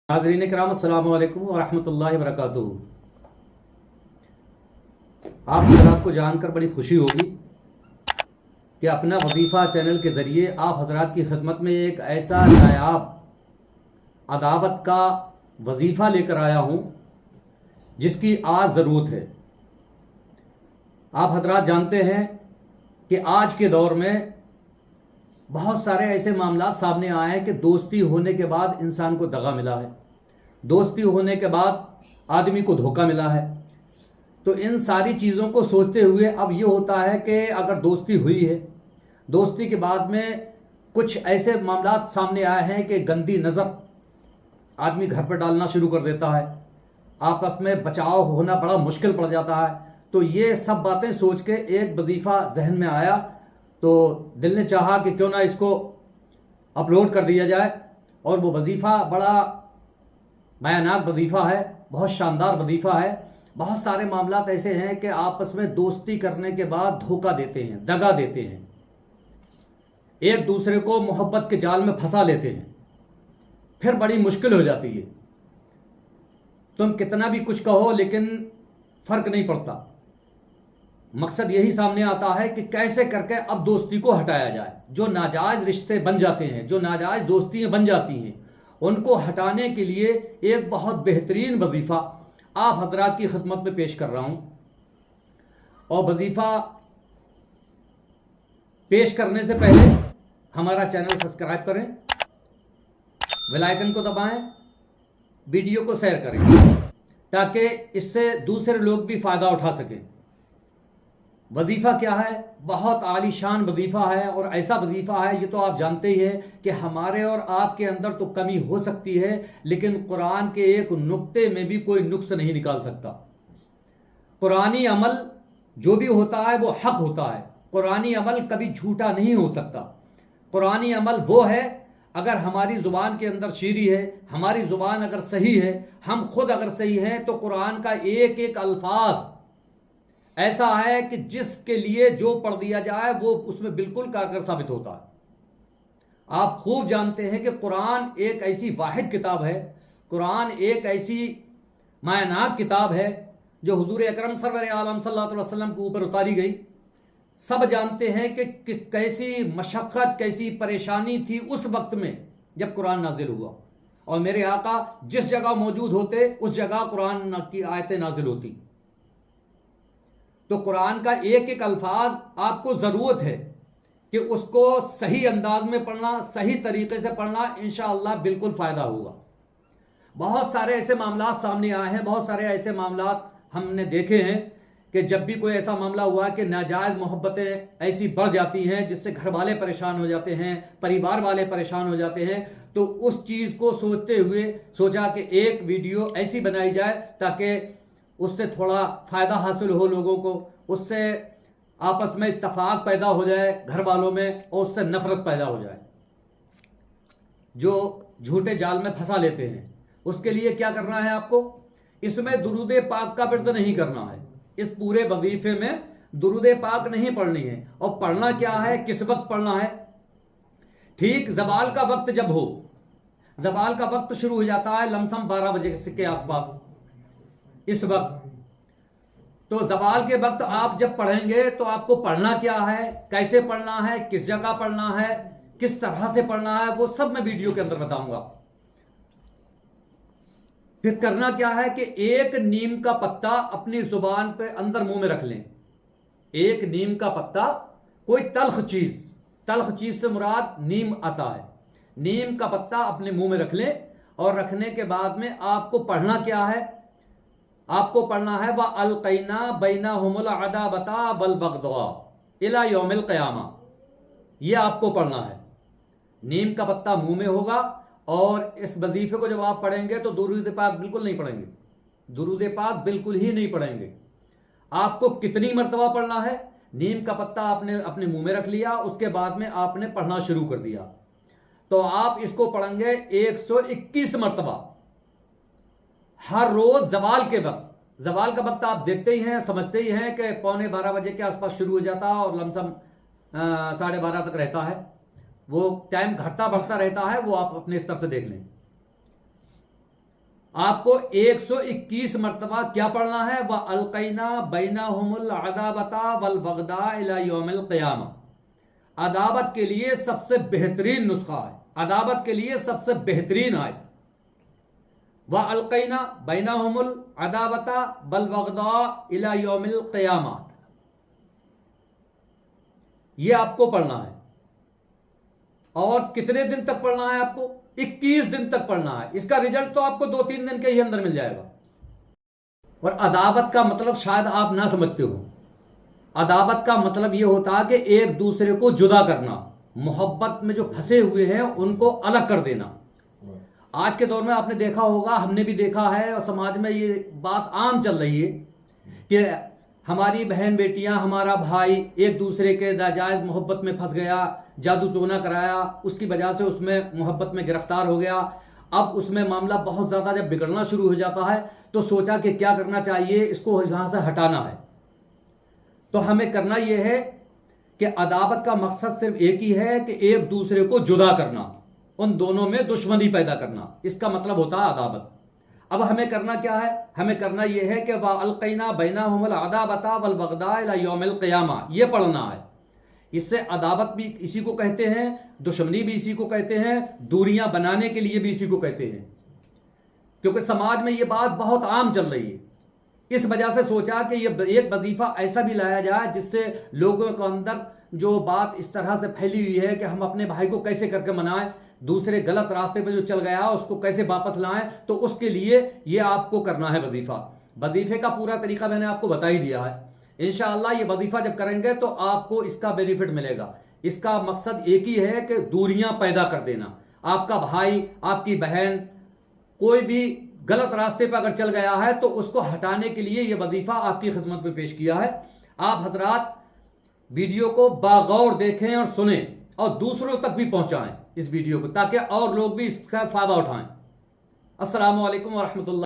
नाज़रीन किराम अस्सलामु अलैकुम व रहमतुल्लाहि व बरकातुहू। आप हज़रात को जानकर बड़ी खुशी होगी कि अपना वजीफ़ा चैनल के ज़रिए आप हज़रात की खिदमत में एक ऐसा नायाब अदावत का वजीफ़ा लेकर आया हूँ जिसकी आज ज़रूरत है। आप हज़रात जानते हैं कि आज के दौर में बहुत सारे ऐसे मामलात सामने आए हैं कि दोस्ती होने के बाद इंसान को दगा मिला है, दोस्ती होने के बाद आदमी को धोखा मिला है। तो इन सारी चीज़ों को सोचते हुए अब ये होता है कि अगर दोस्ती हुई है, दोस्ती के बाद में कुछ ऐसे मामलात सामने आए हैं कि गंदी नज़र आदमी घर पर डालना शुरू कर देता है, आपस में बचाव होना बड़ा मुश्किल पड़ जाता है। तो ये सब बातें सोच के एक वजीफ़ा जहन में आया, तो दिल ने चाहा कि क्यों ना इसको अपलोड कर दिया जाए। और वो वजीफ़ा बड़ा भयानक वजीफ़ा है, बहुत शानदार वजीफ़ा है। बहुत सारे मामलात ऐसे हैं कि आपस में दोस्ती करने के बाद धोखा देते हैं, दगा देते हैं, एक दूसरे को मोहब्बत के जाल में फंसा लेते हैं, फिर बड़ी मुश्किल हो जाती है। तुम कितना भी कुछ कहो लेकिन फ़र्क नहीं पड़ता। मकसद यही सामने आता है कि कैसे करके अब दोस्ती को हटाया जाए। जो नाजायज़ रिश्ते बन जाते हैं, जो नाजायज़ दोस्तियाँ बन जाती हैं, उनको हटाने के लिए एक बहुत बेहतरीन वजीफ़ा आप हज़रात की खिदमत में पेश कर रहा हूँ। और वजीफ़ा पेश करने से पहले हमारा चैनल सब्सक्राइब करें, बेल आइकन को दबाएं, वीडियो को शेयर करें ताकि इससे दूसरे लोग भी फ़ायदा उठा सकें। वजीफ़ा क्या है? बहुत आलीशान वजीफ़ा है और ऐसा वजीफ़ा है, ये तो आप जानते ही हैं कि हमारे और आपके अंदर तो कमी हो सकती है लेकिन कुरान के एक नुक्ते में भी कोई नुक्स नहीं निकाल सकता। कुरानी अमल जो भी होता है वो हक होता है। कुरानी अमल कभी झूठा नहीं हो सकता। कुरानी अमल वो है, अगर हमारी ज़ुबान के अंदर शीरी है, हमारी ज़ुबान अगर सही है, हम खुद अगर सही हैं, तो कुरान का एक एक अल्फाज ऐसा है कि जिसके लिए जो पढ़ दिया जाए वो उसमें बिल्कुल कारगर साबित होता है। आप खूब जानते हैं कि कुरान एक ऐसी वाहिद किताब है, कुरान एक ऐसी मायनाक किताब है जो हुजूर अकरम सरवर आलम सल्लल्लाहु अलैहि वसल्लम के ऊपर उतारी गई। सब जानते हैं कि कैसी मशक्क़त, कैसी परेशानी थी उस वक्त में जब कुरान नाजिल हुआ, और मेरे आका जिस जगह मौजूद होते उस जगह कुरान की आयतें नाजिल होती। तो कुरान का एक एक अल्फाज आपको ज़रूरत है कि उसको सही अंदाज में पढ़ना, सही तरीके से पढ़ना, इंशाअल्लाह बिल्कुल फ़ायदा होगा। बहुत सारे ऐसे मामलात सामने आए हैं, बहुत सारे ऐसे मामलात हमने देखे हैं कि जब भी कोई ऐसा मामला हुआ कि नाजायज़ मोहब्बतें ऐसी बढ़ जाती हैं जिससे घर वाले परेशान हो जाते हैं, परिवार वाले परेशान हो जाते हैं, तो उस चीज़ को सोचते हुए सोचा कि एक वीडियो ऐसी बनाई जाए ताकि उससे थोड़ा फ़ायदा हासिल हो लोगों को, उससे आपस में इत्तफाक पैदा हो जाए घर वालों में, और उससे नफ़रत पैदा हो जाए। जो झूठे जाल में फंसा लेते हैं उसके लिए क्या करना है आपको? इसमें दुरूद पाक का विर्द नहीं करना है। इस पूरे वजीफे में दुरूद पाक नहीं पढ़नी है। और पढ़ना क्या है, किस वक्त पढ़ना है? ठीक ज़वाल का वक्त जब हो, ज़वाल का वक्त शुरू हो जाता है लमसम 12 बजे के आसपास, इस वक्त। तो ज़वाल के वक्त आप जब पढ़ेंगे तो आपको पढ़ना क्या है, कैसे पढ़ना है, किस जगह पढ़ना है, किस तरह से पढ़ना है, वो सब मैं वीडियो के अंदर बताऊंगा। फिर करना क्या है कि एक नीम का पत्ता अपनी जुबान पे अंदर मुंह में रख लें। एक नीम का पत्ता, कोई तल्ख चीज से मुराद नीम आता है। नीम का पत्ता अपने मुंह में रख लें, और रखने के बाद में आपको पढ़ना क्या है? आपको पढ़ना है व अलकैना बैनहुमुल अदावता वल बगदा इला यौमिल क़यामा। ये आपको पढ़ना है। नीम का पत्ता मुंह में होगा, और इस वजीफे को जब आप पढ़ेंगे तो दुरूद पाक बिल्कुल नहीं पढ़ेंगे, दुरूद पाक बिल्कुल ही नहीं पढ़ेंगे। आपको कितनी मरतबा पढ़ना है? नीम का पत्ता आपने अपने मुंह में रख लिया, उसके बाद में आपने पढ़ना शुरू कर दिया, तो आप इसको पढ़ेंगे 121 मरतबा हर रोज ज़वाल के वक्त। ज़वाल का वक्त आप देखते ही हैं, समझते ही हैं कि 11:15 बजे के आसपास शुरू हो जाता है और लमसम 12:30 तक रहता है। वो टाइम घटता बढ़ता रहता है, वो आप अपने स्तर से देख लें। आपको 121 मरतबा क्या पढ़ना है? व अलकैना बैनहुमुल अदावता वल बगदा इला यौमिल क़ियामा। अदावत के लिए सबसे बेहतरीन नुस्खा है, अदावत के लिए सबसे बेहतरीन आयत। व अलकैना बैनहुमुल अदावता वल बगदा इला यौमिल क़ियामा, यह आपको पढ़ना है। और कितने दिन तक पढ़ना है आपको? 21 दिन तक पढ़ना है। इसका रिजल्ट तो आपको 2-3 दिन के ही अंदर मिल जाएगा। और अदावत का मतलब शायद आप ना समझते हो। अदावत का मतलब यह होता है कि एक दूसरे को जुदा करना, मोहब्बत में जो फंसे हुए हैं उनको अलग कर देना। आज के दौर में आपने देखा होगा, हमने भी देखा है और समाज में ये बात आम चल रही है कि हमारी बहन बेटियां, हमारा भाई एक दूसरे के नाजायज मोहब्बत में फंस गया, जादू टोना कराया, उसकी वजह से उसमें मोहब्बत में गिरफ्तार हो गया। अब उसमें मामला बहुत ज़्यादा जब बिगड़ना शुरू हो जाता है तो सोचा कि क्या करना चाहिए, इसको यहाँ से हटाना है। तो हमें करना यह है कि अदावत का मकसद सिर्फ एक ही है कि एक दूसरे को जुदा करना, उन दोनों में दुश्मनी पैदा करना, इसका मतलब होता है अदावत। अब हमें करना क्या है? हमें करना यह है कि वा अलकैना बैनहुमुल अदावता वल बगदा इला यौमिल क़ियामा, ये पढ़ना है। इससे अदावत भी इसी को कहते हैं, दुश्मनी भी इसी को कहते हैं, दूरियां बनाने के लिए भी इसी को कहते हैं। क्योंकि समाज में ये बात बहुत आम चल रही है, इस वजह से सोचा कि ये एक वजीफा ऐसा भी लाया जाए जिससे लोगों के अंदर जो बात इस तरह से फैली हुई है कि हम अपने भाई को कैसे करके मनाएं, दूसरे गलत रास्ते पर जो चल गया उसको कैसे वापस लाएं, तो उसके लिए ये आपको करना है वजीफा। वजीफे का पूरा तरीका मैंने आपको बता ही दिया है। इंशाअल्लाह ये वजीफा जब करेंगे तो आपको इसका बेनिफिट मिलेगा। इसका मकसद एक ही है कि दूरियां पैदा कर देना। आपका भाई, आपकी बहन कोई भी गलत रास्ते पर अगर चल गया है तो उसको हटाने के लिए यह वजीफा आपकी खिदमत में पेश किया है। आप हजरात वीडियो को बागौर देखें और सुने और दूसरों तक भी पहुंचाएं इस वीडियो को, ताकि और लोग भी इसका फायदा उठाएं। अस्सलामु अलैकुम व रहमतुल्लाह।